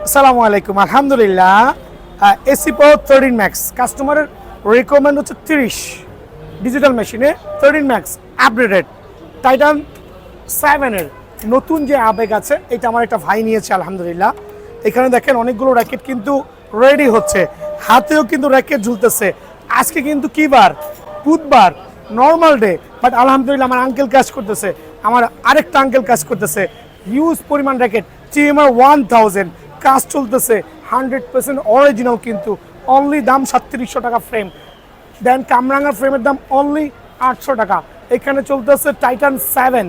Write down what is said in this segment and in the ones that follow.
আসসালামু আলাইকুম। আলহামদুলিল্লাহ, এসি পাওয়ার 13 ম্যাক্স কাস্টমারের রিকমেন্ড হচ্ছে 30 ডিজিটাল মেশিনে 13 ম্যাক্স আপডেটেড টাইটান 7 এর নতুন যে আবেগ আছে, এটা আমার একটা ভাই নিয়েছে আলহামদুলিল্লাহ। এখানে দেখেন অনেকগুলো র্যাকেট কিন্তু রেডি হচ্ছে, হাতেও কিন্তু র্যাকেট ঝুলতেছে। আজকে কিন্তু কি বার? বুধবার, নর্মাল ডে, বাট আলহামদুলিল্লাহ আমার আঙ্কেল কাজ করতেছে, আমার আরেকটা আঙ্কেল কাজ করতেছে। হিউজ পরিমাণ র্যাকেট TMR 1000 কাজ চলতেছে, 100% অরিজিনাল, কিন্তু অনলি দাম 3700 টাকা ফ্রেম। দেন কামরাঙ্গা ফ্রেমের দাম অনলি 800 টাকা। এখানে চলতেছে টাইটান 7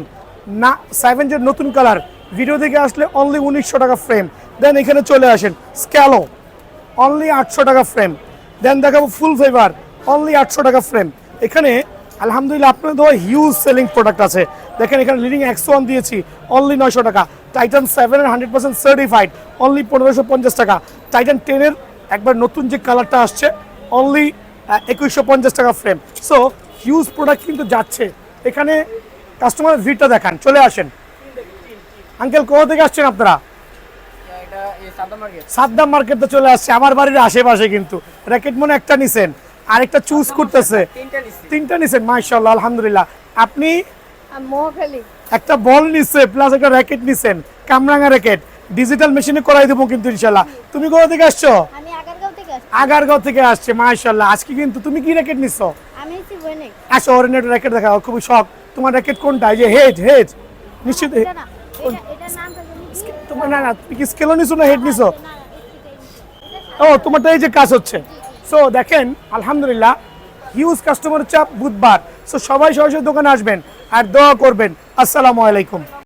না, 7 যে নতুন কালার, ভিডিও থেকে আসলে অনলি 1900 টাকা ফ্রেম। দেন এখানে চলে আসেন স্ক্যালো, অনলি 800 টাকা ফ্রেম। দেন দেখাবো ফুল ফেভার, অনলি 800 টাকা ফ্রেম। এখানে আলহামদুলিল্লাহ আপনাদের দেওয়া হিউজ সেলিং প্রোডাক্ট আছে। দেখেন এখানে লিডিং X1 দিয়েছি, অনলি 900 টাকা। টাইটান 7 এর 100% সার্টিফাইড, অনলি 1550 টাকা। টাইটান 10 এর একবার নতুন যে কালারটা আসছে, অনলি 2150 টাকা ফ্রেম। সো হিউজ প্রোডাক্ট কিন্তু যাচ্ছে। এখানে কাস্টমার ভিড়টা দেখান, চলে আসেন। আঙ্কেল কোথা থেকে আসছেন আপনারা? সাদ্দাম মার্কেটে চলে আসছে, আমার বাড়ির আশেপাশে। কিন্তু র্যাকেট মনে একটা নিছেন, আরেকটা চুজ করতেছে, তিনটা নিছেন, মাশাআল্লাহ আলহামদুলিল্লাহ। আপনি একটা বল নিছে প্লাস একটা র্যাকেট নিছেন, কামরাঙ্গা র্যাকেট, ডিজিটাল মেশিনে করাই দেবো কিন্তু ইনশাআল্লাহ। তুমি কোথা থেকে আসছো? আমি আগারগাঁও থেকে আসছি। আগারগাঁও থেকে আসছে, মাশাআল্লাহ। আজকে কিন্তু তুমি কি র্যাকেট নিছো? আমি হচ্ছি বনেক। আসো অরিজিনাল র্যাকেট দেখাও, খুবই শখ। তোমার র্যাকেট কোনটা? এই যে হেড হেড নিশ্চিত এটা না, এটা নামটা জানি কি? তোমার? না না, তুমি কি স্কেলও নিছো না হেড নিছো? না, এটা ও তোমারটা এই যে কাজ হচ্ছে। সো দেখেন আলহামদুলিল্লাহ হিউজ কাস্টমার চাপ বুধবার। সো সবাই সরাসরি দোকানে আসবেন আর দোয়া করবেন। আসসালামু আলাইকুম।